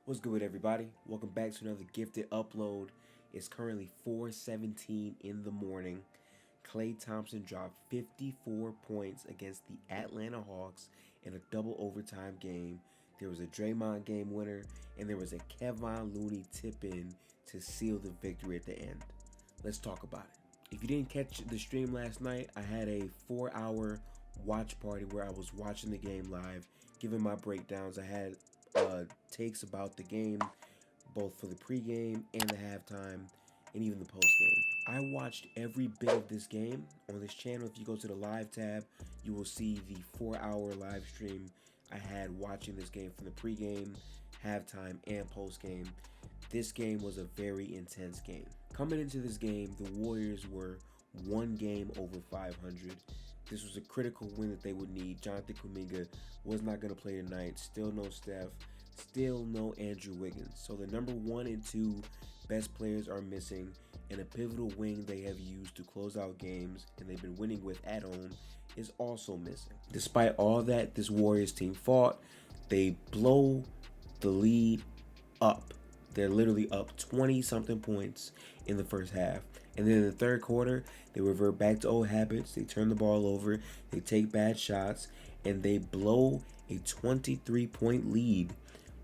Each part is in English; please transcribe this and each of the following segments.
What's good with everybody? Welcome back to another gifted upload. It's currently 4:17 in the morning. Klay Thompson dropped 54 points against the Atlanta Hawks in a double overtime game. There was a Draymond game winner, and there was a Kevon Looney tip-in to seal the victory at the end. Let's talk about it. If you didn't catch the stream last night, I had a 4-hour watch party where I was watching the game live, giving my breakdowns. I had takes about the game, both for the pregame and the halftime, and even the postgame. I watched every bit of this game on this channel. If you go to the live tab, you will see the 4-hour live stream I had watching this game from the pregame, halftime, and postgame. This game was a very intense game. Coming into this game, the Warriors were one game over 500. This was a critical win that they would need. Jonathan Kuminga was not going to play tonight. Still no Steph. Still no Andrew Wiggins. So the number 1 and 2 best players are missing, and a pivotal wing they have used to close out games and they've been winning with at home is also missing. Despite all that, this Warriors team fought. They blow the lead up. They're literally up 20-something points in the first half. And then in the third quarter, they revert back to old habits. They turn the ball over, they take bad shots, and they blow a 23-point lead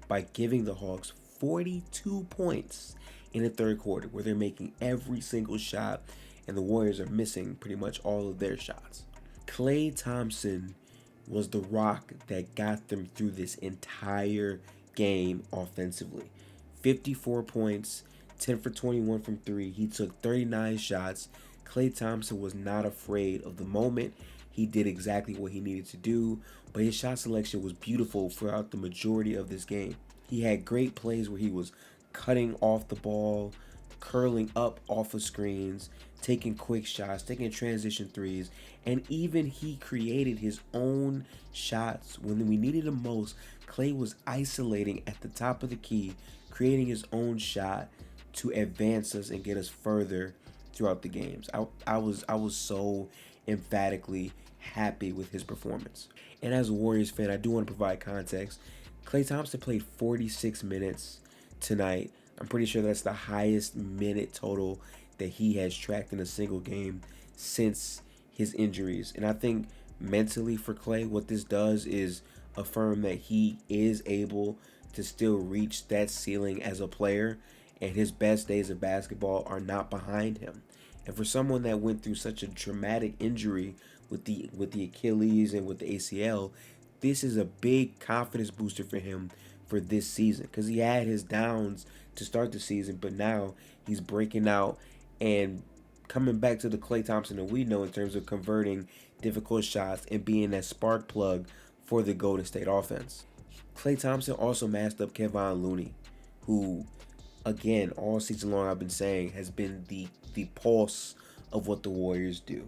by giving the Hawks 42 points in the third quarter, where they're making every single shot, and the Warriors are missing pretty much all of their shots. Klay Thompson was the rock that got them through this entire game offensively. 54 points, 10 for 21 from 3. He took 39 shots. Klay Thompson was not afraid of the moment. He did exactly what he needed to do, but his shot selection was beautiful throughout the majority of this game. He had great plays where he was cutting off the ball, curling up off of screens, taking quick shots, taking transition threes, and even he created his own shots. When we needed him most, Klay was isolating at the top of the key, creating his own shot to advance us and get us further throughout the games. I was so emphatically happy with his performance. And as a Warriors fan, I do want to provide context. Klay Thompson played 46 minutes tonight. I'm pretty sure that's the highest minute total that he has tracked in a single game since his injuries. And I think mentally for Klay, what this does is affirm that he is able to still reach that ceiling as a player, and his best days of basketball are not behind him. And for someone that went through such a traumatic injury with the Achilles and with the ACL, this is a big confidence booster for him for this season, because he had his downs to start the season, but now he's breaking out and coming back to the Klay Thompson that we know in terms of converting difficult shots and being that spark plug for the Golden State offense. Klay Thompson also masked up Kevon Looney, who, again, all season long I've been saying has been the pulse of what the Warriors do.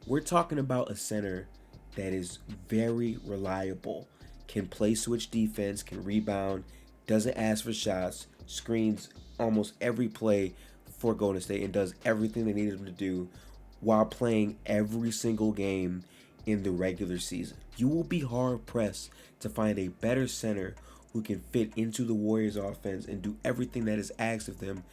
We're talking about a center that is very reliable, can play switch defense, can rebound, doesn't ask for shots, screens almost every play for Golden State, and does everything they needed him to do while playing every single game in the regular season. You will be hard pressed to find a better center who can fit into the Warriors offense and do everything that is asked of them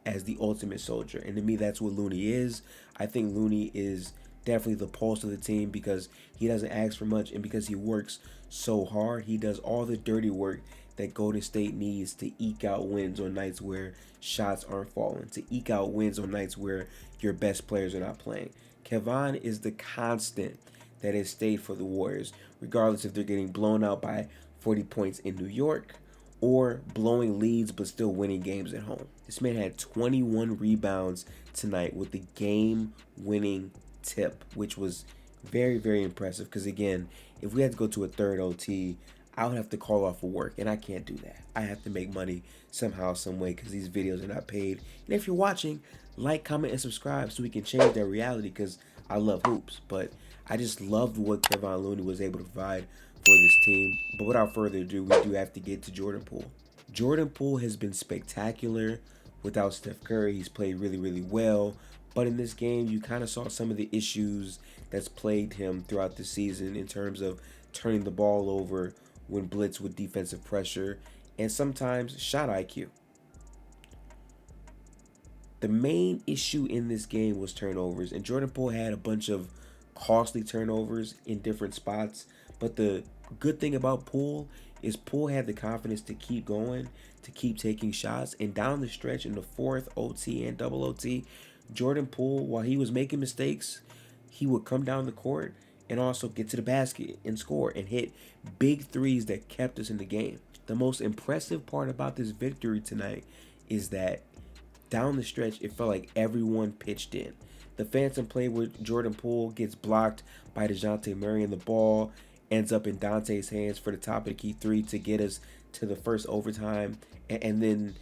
as the ultimate soldier. And to me, that's what Looney is. I think Looney is definitely the pulse of the team because he doesn't ask for much, and because he works so hard, he does all the dirty work that Golden State needs to eke out wins on nights where shots aren't falling, to eke out wins on nights where your best players are not playing. Kevon is the constant that has stayed for the Warriors, regardless if they're getting blown out by 40 points in New York or blowing leads but still winning games at home. This man had 21 rebounds tonight with the game-winning tip, which was very, very impressive, because again, if we had to go to a third OT, I would have to call off of work, and I can't do that. I have to make money somehow, some way, because these videos are not paid. And if you're watching, like, comment, and subscribe so we can change that reality, because I love hoops. But I just loved what Kevon Looney was able to provide for this team. But without further ado, we do have to get to Jordan Poole. Jordan Poole has been spectacular without Steph Curry. He's played really, really well. But in this game, you kind of saw some of the issues that's plagued him throughout the season in terms of turning the ball over when blitzed with defensive pressure and sometimes shot IQ. The main issue in this game was turnovers, and Jordan Poole had a bunch of costly turnovers in different spots. But the good thing about Poole is Poole had the confidence to keep going, to keep taking shots, and down the stretch in the fourth OT and double OT, Jordan Poole, while he was making mistakes, he would come down the court and also get to the basket and score and hit big threes that kept us in the game. The most impressive part about this victory tonight is that down the stretch, it felt like everyone pitched in. The phantom play with Jordan Poole gets blocked by DeJounte Murray, and the ball ends up in Dante's hands for the top of the key three to get us to the first overtime. And then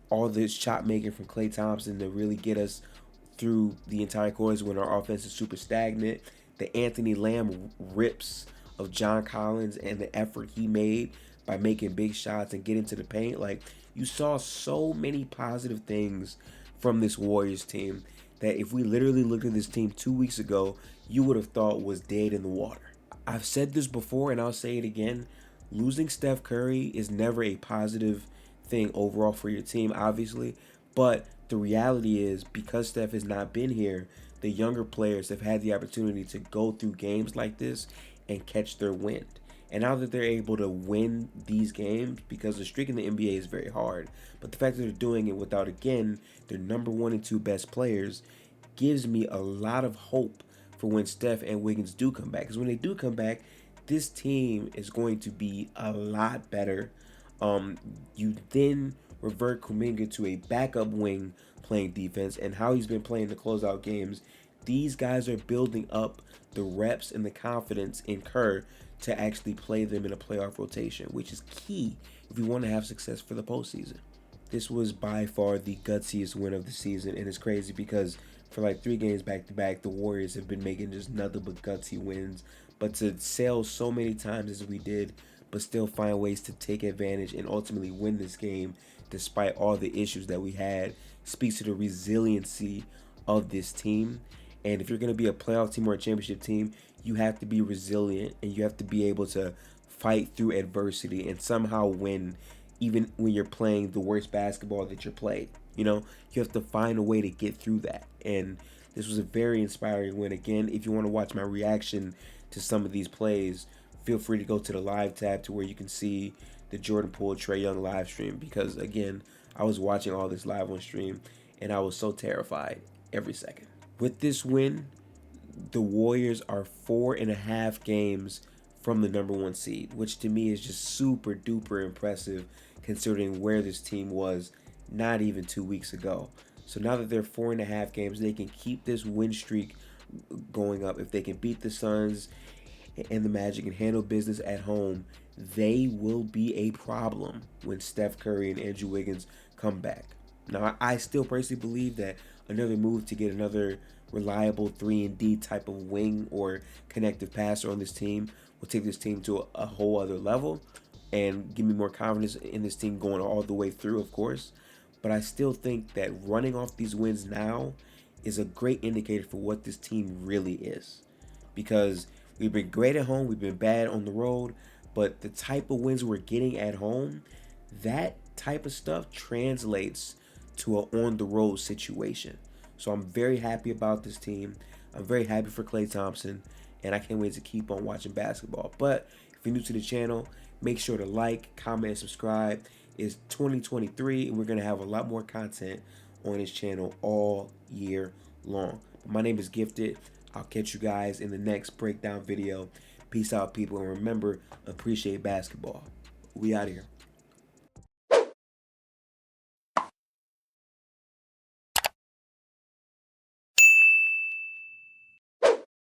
all this shot making from Klay Thompson to really get us through the entire quarters when our offense is super stagnant. The Anthony Lamb rips of John Collins and the effort he made by making big shots and getting to the paint. Like, you saw so many positive things from this Warriors team that if we literally looked at this team 2 weeks ago, you would have thought was dead in the water. I've said this before and I'll say it again. Losing Steph Curry is never a positive thing overall for your team, obviously. But the reality is, because Steph has not been here, the younger players have had the opportunity to go through games like this and catch their wind. And now that they're able to win these games, because the streak in the NBA is very hard, but the fact that they're doing it without, again, their number 1 and 2 best players gives me a lot of hope for when Steph and Wiggins do come back. Because when they do come back, this team is going to be a lot better. You then revert Kuminga to a backup wing playing defense, and how he's been playing the closeout games. These guys are building up the reps and the confidence in Kerr to actually play them in a playoff rotation, which is key if we want to have success for the postseason. This was by far the gutsiest win of the season, and it's crazy because for like 3 games back to back, the Warriors have been making just nothing but gutsy wins. But to sail so many times as we did, but still find ways to take advantage and ultimately win this game despite all the issues that we had, speaks to the resiliency of this team. And if you're going to be a playoff team or a championship team, you have to be resilient and you have to be able to fight through adversity and somehow win, even when you're playing the worst basketball that you're played. You know, you have to find a way to get through that. And this was a very inspiring win. Again, if you want to watch my reaction to some of these plays, feel free to go to the live tab to where you can see the Jordan Poole Trae Young live stream, because again, I was watching all this live on stream and I was so terrified every second. With this win, the Warriors are 4.5 games from the number 1 seed, which to me is just super duper impressive considering where this team was not even 2 weeks ago. So now that they're 4.5 games, they can keep this win streak going up. If they can beat the Suns and the Magic and handle business at home, they will be a problem when Steph Curry and Andrew Wiggins come back. Now, I still personally believe that another move to get another reliable 3-and-D type of wing or connective passer on this team will take this team to a whole other level and give me more confidence in this team going all the way through, of course. But I still think that running off these wins now is a great indicator for what this team really is. Because we've been great at home, we've been bad on the road, but the type of wins we're getting at home, that type of stuff translates to an on-the-road situation. So I'm very happy about this team. I'm very happy for Klay Thompson, and I can't wait to keep on watching basketball. But if you're new to the channel, make sure to like, comment, and subscribe. It's 2023, and we're going to have a lot more content on this channel all year long. My name is Gifted. I'll catch you guys in the next breakdown video. Peace out, people, and remember, appreciate basketball. We out here.